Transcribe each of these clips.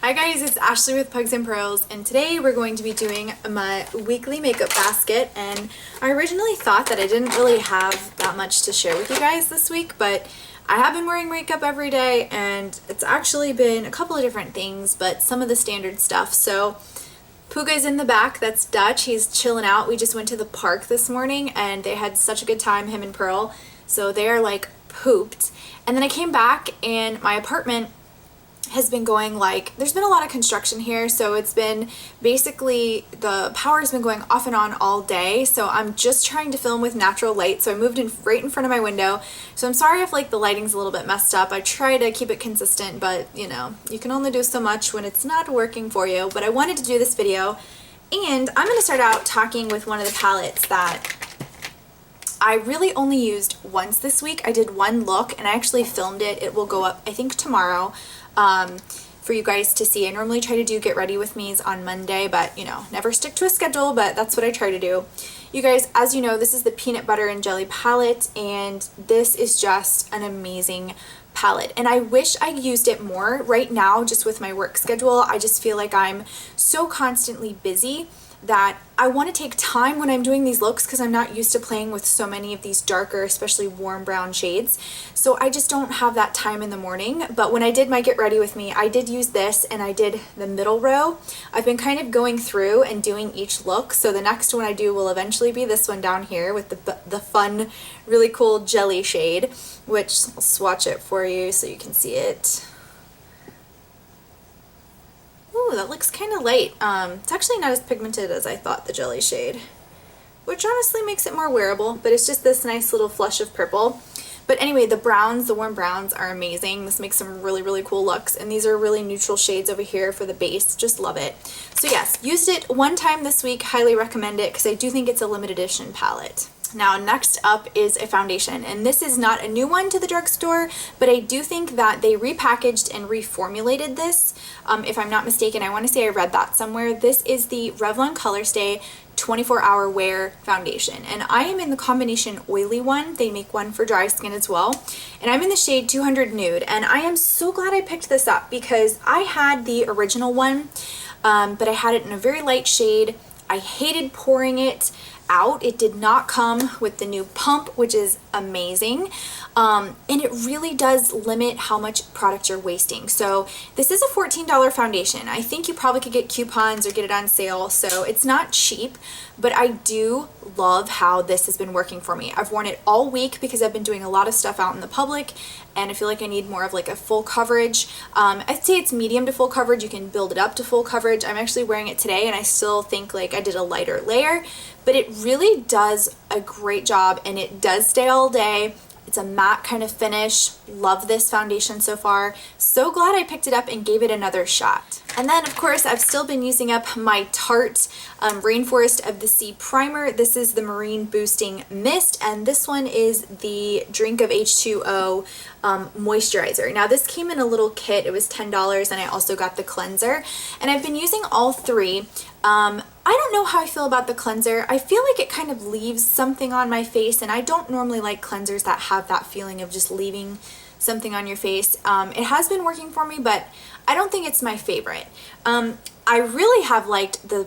Hi guys, it's Ashley with Pugs and Pearls, and today we're going to be doing my weekly makeup basket. And I originally thought that I didn't really have that much to share with you guys this week, but I have been wearing makeup every day and it's actually been a couple of different things, but some of the standard stuff. So Puga's in the back, that's Dutch, he's chilling out. We just went to the park this morning and they had such a good time, him and Pearl, so they're like pooped. And then I came back and my apartment has been going there's been a lot of construction here, so it's been basically the power's been going off and on all day, so I'm just trying to film with natural light. So I moved in right in front of my window, so I'm sorry if the lighting's a little bit messed up. I try to keep it consistent, but you know, you can only do so much when it's not working for you. But I wanted to do this video, and I'm going to start out talking with one of the palettes that I really only used once this week. I did one look and I actually filmed it. It will go up I think tomorrow for you guys to see. I normally try to do get ready with me's on Monday, but you know, never stick to a schedule, but that's what I try to do. You guys, as you know, this is the peanut butter and jelly palette, and this is just an amazing palette, and I wish I used it more. Right now, just with my work schedule, I just feel like I'm so constantly busy that I want to take time when I'm doing these looks, because I'm not used to playing with so many of these darker, especially warm brown shades. So I just don't have that time in the morning. But when I did my get ready with me, I did use this, and I did the middle row. I've been kind of going through and doing each look. So the next one I do will eventually be this one down here with the fun, really cool jelly shade, which I'll swatch it for you so you can see it. Ooh, that looks kind of light. It's actually not as pigmented as I thought, the jelly shade, which honestly makes it more wearable, but it's just this nice little flush of purple. But anyway, the browns, the warm browns are amazing. This makes some really, really cool looks, and these are really neutral shades over here for the base. Just love it. So yes, used it one time this week. Highly recommend it because I do think it's a limited edition palette. Now next up is a foundation, and this is not a new one to the drugstore, but I do think that they repackaged and reformulated this, if I'm not mistaken. I want to say I read that somewhere. This is the Revlon Colorstay 24-hour wear foundation, and I am in the combination oily one. They make one for dry skin as well, and I'm in the shade 200 Nude, and I am so glad I picked this up because I had the original one, but I had it in a very light shade. I hated pouring it out. It did not come with the new pump, which is amazing, and it really does limit how much product you're wasting. So this is a $14 foundation. I think you probably could get coupons or get it on sale, so it's not cheap, but I do love how this has been working for me. I've worn it all week because I've been doing a lot of stuff out in the public, and I feel like I need more of a full coverage. I'd say it's medium to full coverage. You can build it up to full coverage. I'm actually wearing it today, and I still think I did a lighter layer, but it really does a great job, and it does stay all day. It's a matte kind of finish. Love this foundation so far. So glad I picked it up and gave it another shot. And then of course I've still been using up my Tarte Rainforest of the Sea primer. This is the Marine Boosting Mist, and this one is the Drink of H2O moisturizer. Now this came in a little kit. It was $10, and I also got the cleanser, and I've been using all three. I don't know how I feel about the cleanser. I feel like it kind of leaves something on my face, and I don't normally like cleansers that have that feeling of just leaving something on your face. It has been working for me, but I don't think it's my favorite. I really have liked the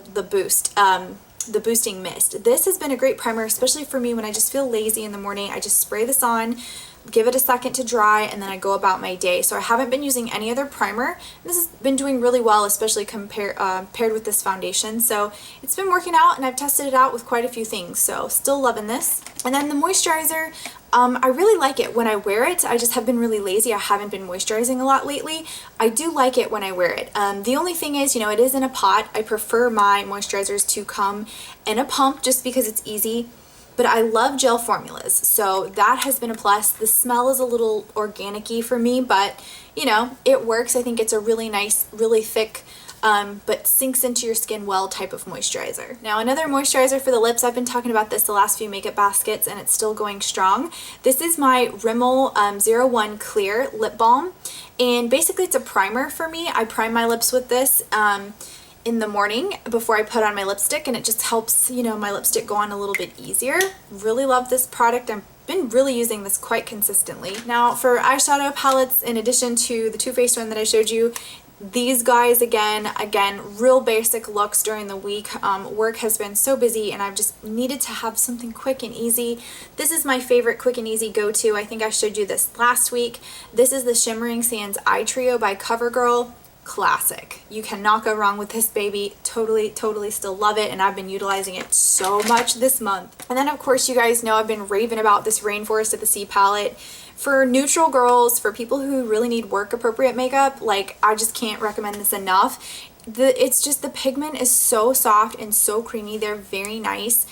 Boosting Mist. This has been a great primer, especially for me when I just feel lazy in the morning. I just spray this on, give it a second to dry, and then I go about my day. So I haven't been using any other primer. This has been doing really well, especially paired with this foundation. So it's been working out, and I've tested it out with quite a few things. So still loving this. And then the moisturizer, I really like it when I wear it. I just have been really lazy. I haven't been moisturizing a lot lately. I do like it when I wear it. The only thing is, you know, it is in a pot. I prefer my moisturizers to come in a pump just because it's easy. But I love gel formulas, so that has been a plus. The smell is a little organic-y for me, but you know, it works. I think it's a really nice, really thick, but sinks into your skin well type of moisturizer. Now another moisturizer for the lips, I've been talking about this the last few makeup baskets, and it's still going strong. This is my Rimmel 01 Clear Lip Balm, and basically it's a primer for me. I prime my lips with this in the morning before I put on my lipstick, and it just helps, you know, my lipstick go on a little bit easier. Really love this product. I've been really using this quite consistently. Now for eyeshadow palettes, in addition to the Too Faced one that I showed you, These guys, again, real basic looks during the week. Work has been so busy and I've just needed to have something quick and easy. This is my favorite quick and easy go-to. I think I showed you this last week. This is the Shimmering Sands Eye Trio by CoverGirl. Classic. You cannot go wrong with this baby. Totally still love it, and I've been utilizing it so much this month. And then of course you guys know I've been raving about this Rainforest of the Sea palette. For neutral girls, for people who really need work appropriate makeup, like, I just can't recommend this enough. It's just, the pigment is so soft and so creamy. They're very nice.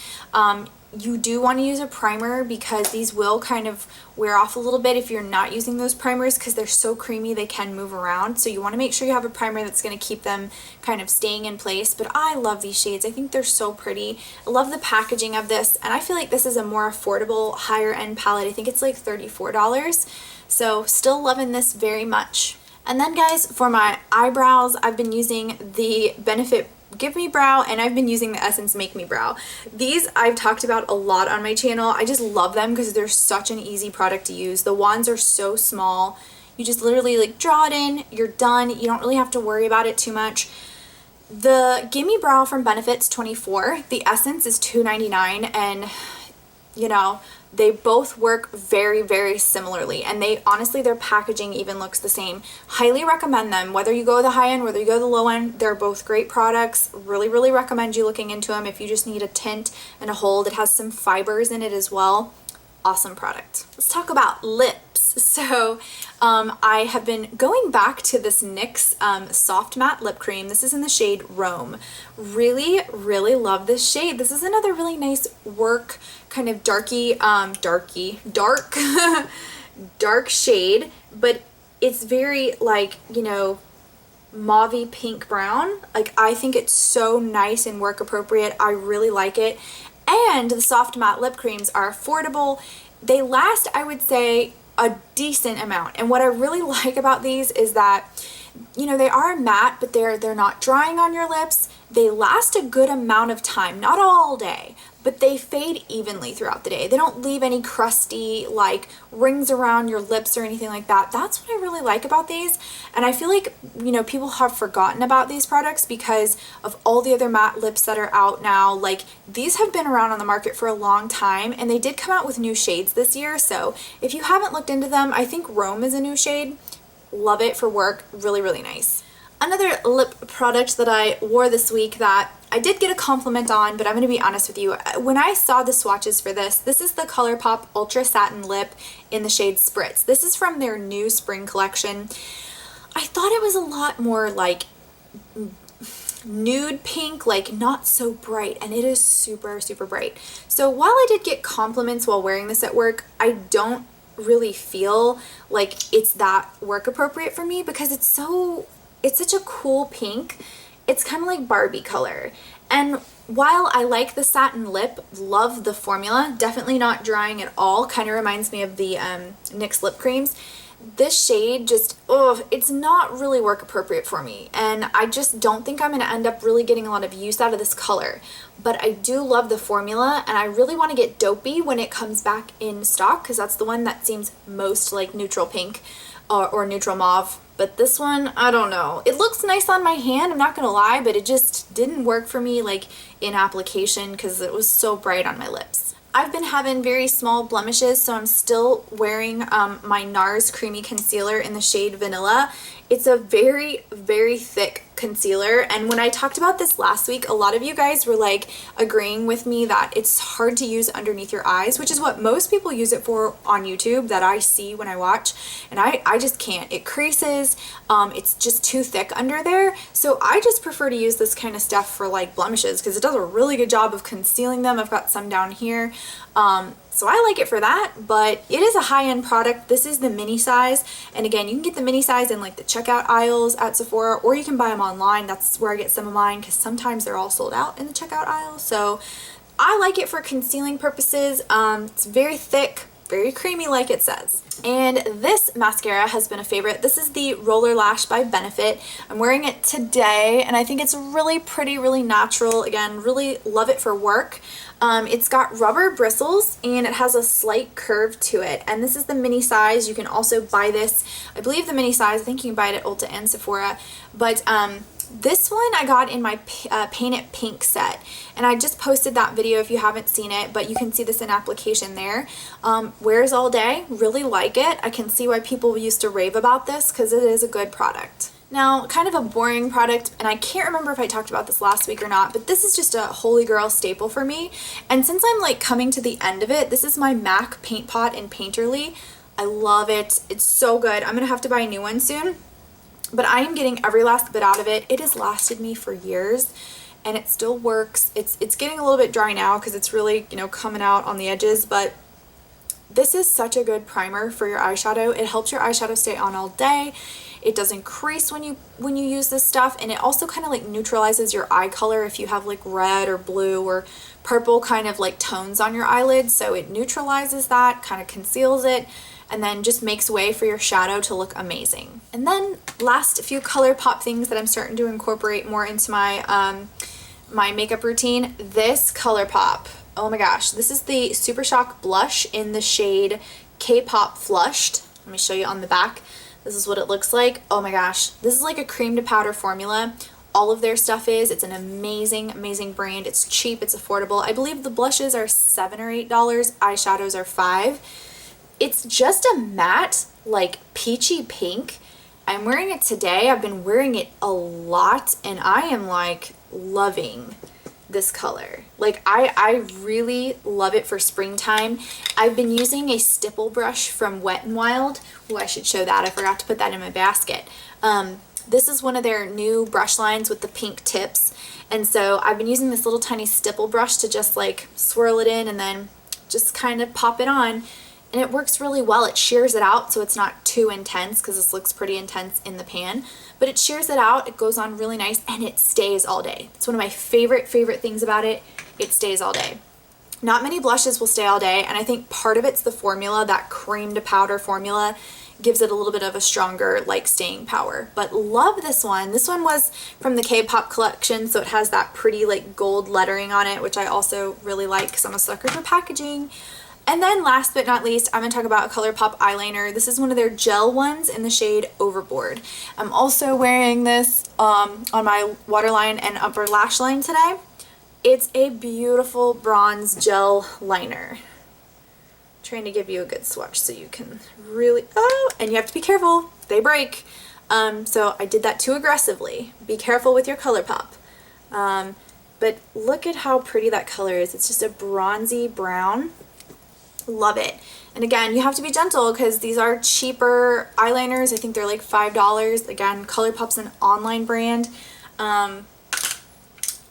You do want to use a primer because these will kind of wear off a little bit if you're not using those primers, because they're so creamy they can move around. So you want to make sure you have a primer that's going to keep them kind of staying in place. But I love these shades. I think they're so pretty. I love the packaging of this, and I feel like this is a more affordable, higher end palette. I think it's like $34. So still loving this very much. And then guys, for my eyebrows, I've been using the Benefit Give Me Brow, and I've been using the Essence Make Me Brow. These I've talked about a lot on my channel. I just love them because they're such an easy product to use. The wands are so small. You just literally like draw it in, you're done. You don't really have to worry about it too much. The Gimme Brow from Benefit's $24. The Essence is $2.99, and you know, they both work very similarly, and they honestly, their packaging even looks the same. Highly recommend them, whether you go the high end, whether you go the low end. They're both great products. Really recommend you looking into them if you just need a tint and a hold. It has some fibers in it as well. Awesome product. Let's talk about lips. So I have been going back to this NYX Soft Matte Lip Cream. This is in the shade Rome. Really love this shade. This is another really nice work kind of dark shade, but it's very, like, you know, mauvey pink brown. Like, I think it's so nice and work appropriate. I really like it. And the soft matte lip creams are affordable. They last, I would say, a decent amount. And what I really like about these is that, you know, they are matte, but they're not drying on your lips. They last a good amount of time, not all day, but they fade evenly throughout the day. They don't leave any crusty, like, rings around your lips or anything like that. That's what I really like about these. And I feel like, you know, people have forgotten about these products because of all the other matte lips that are out now. Like, these have been around on the market for a long time, and they did come out with new shades this year. So if you haven't looked into them, I think Rome is a new shade. Love it for work. Really nice. Another lip product that I wore this week that I did get a compliment on, but I'm going to be honest with you. When I saw the swatches for this is the Colourpop Ultra Satin Lip in the shade Spritz. This is from their new spring collection. I thought it was a lot more like nude pink, like not so bright, and it is super bright. So while I did get compliments while wearing this at work, I don't really feel like it's that work appropriate for me because it's such a cool pink. It's kind of like Barbie color. And while I like the satin lip, love the formula, definitely not drying at all, kind of reminds me of the NYX lip creams. This shade just, it's not really work appropriate for me. And I just don't think I'm going to end up really getting a lot of use out of this color. But I do love the formula, and I really want to get Dopey when it comes back in stock because that's the one that seems most like neutral pink or neutral mauve. But this one, I don't know. It looks nice on my hand, I'm not gonna lie, but it just didn't work for me like in application because it was so bright on my lips. I've been having very small blemishes, so I'm still wearing my NARS Creamy Concealer in the shade Vanilla. It's a very thick concealer, and when I talked about this last week, a lot of you guys were like agreeing with me that it's hard to use underneath your eyes, which is what most people use it for on YouTube that I see when I watch, and I just can't. It creases, it's just too thick under there, so I just prefer to use this kind of stuff for like blemishes because it does a really good job of concealing them. I've got some down here. So I like it for that, but it is a high-end product. This is the mini size, and again, you can get the mini size in like the checkout aisles at Sephora, or you can buy them online. That's where I get some of mine because sometimes they're all sold out in the checkout aisle. So I like it for concealing purposes. It's very thick. very creamy like it says. And this mascara has been a favorite. This is the Roller Lash by Benefit. I'm wearing it today and I think it's really pretty, really natural. Again, really love it for work. It's got rubber bristles and it has a slight curve to it. And this is the mini size. You can also buy this, I believe the mini size, I think you can buy it at Ulta and Sephora. But this one I got in my Paint It Pink set, and I just posted that video if you haven't seen it, but you can see this in application there. Wears all day, really like it. I can see why people used to rave about this because it is a good product. Now, kind of a boring product, and I can't remember if I talked about this last week or not, but this is just a holy grail staple for me. And since I'm like coming to the end of it, this is my MAC Paint Pot in Painterly. I love it. It's so good. I'm gonna have to buy a new one soon. But I am getting every last bit out of it. It has lasted me for years and it still works. It's getting a little bit dry now because it's really, you know, coming out on the edges, but this is such a good primer for your eyeshadow. It helps your eyeshadow stay on all day. It doesn't crease when you use this stuff, and it also kind of like neutralizes your eye color if you have like red or blue or purple kind of like tones on your eyelids. So it neutralizes that, kind of conceals it, and then just makes way for your shadow to look amazing. And then last few Colourpop things that I'm starting to incorporate more into my my makeup routine. This Colourpop, oh my gosh, this is the Super Shock blush in the shade K-Pop Flushed. Let me show you on the back. This is what it looks like. Oh my gosh, this is like a cream to powder formula. All of their stuff is. It's an amazing, amazing brand. It's cheap, it's affordable. I believe the blushes are $7 or $8, eyeshadows are $5. It's just a matte, like peachy pink. I'm wearing it today. I've been wearing it a lot and I am like loving this color. Like I really love it for springtime. I've been using a stipple brush from Wet n Wild. Oh, I should show that. I forgot to put that in my basket. This is one of their new brush lines with the pink tips. And so I've been using this little tiny stipple brush to just like swirl it in and then just kind of pop it on. And it works really well. It shears it out so it's not too intense because this looks pretty intense in the pan. But it shears it out, it goes on really nice, and it stays all day. It's one of my favorite things about it. It stays all day. Not many blushes will stay all day, and I think part of it's the formula, that cream to powder formula gives it a little bit of a stronger like staying power. But love this one. This one was from the K-Pop collection, so it has that pretty like gold lettering on it, which I also really like because I'm a sucker for packaging. And then last but not least, I'm going to talk about a Colourpop eyeliner. This is one of their gel ones in the shade Overboard. I'm also wearing this on my waterline and upper lash line today. It's a beautiful bronze gel liner. I'm trying to give you a good swatch so you can really, oh, and you have to be careful, they break. So I did that too aggressively. Be careful with your Colourpop. But look at how pretty that color is. It's just a bronzy brown. Love it. And again, you have to be gentle because these are cheaper eyeliners. I think they're like $5. Again, Colourpop's an online brand. I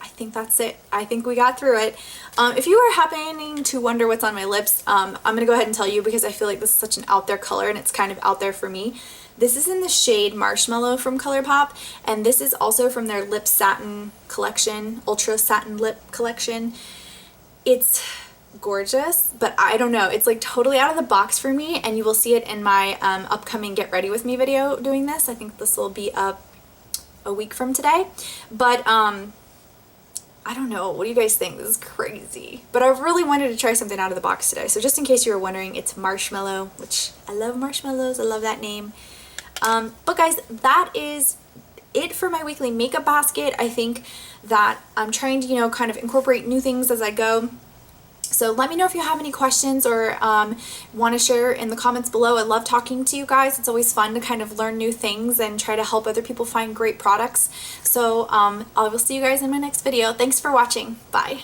think that's it. I think we got through it. If you are happening to wonder what's on my lips, I'm going to go ahead and tell you because I feel like this is such an out there color and it's kind of out there for me. This is in the shade Marshmallow from Colourpop, and this is also from their Lip Satin collection, Ultra Satin Lip collection. It's gorgeous, but I don't know, it's like totally out of the box for me, and you will see it in my upcoming Get Ready With Me video doing this. I think this will be up a week from today, but I don't know, what do you guys think? This is crazy, but I really wanted to try something out of the box today. So just in case you were wondering, it's Marshmallow, which I love marshmallows, I love that name. But guys, that is it for my weekly makeup basket. I think that I'm trying to, you know, kind of incorporate new things as I go. So let me know if you have any questions or want to share in the comments below. I love talking to you guys. It's always fun to kind of learn new things and try to help other people find great products. So I will see you guys in my next video. Thanks for watching. Bye.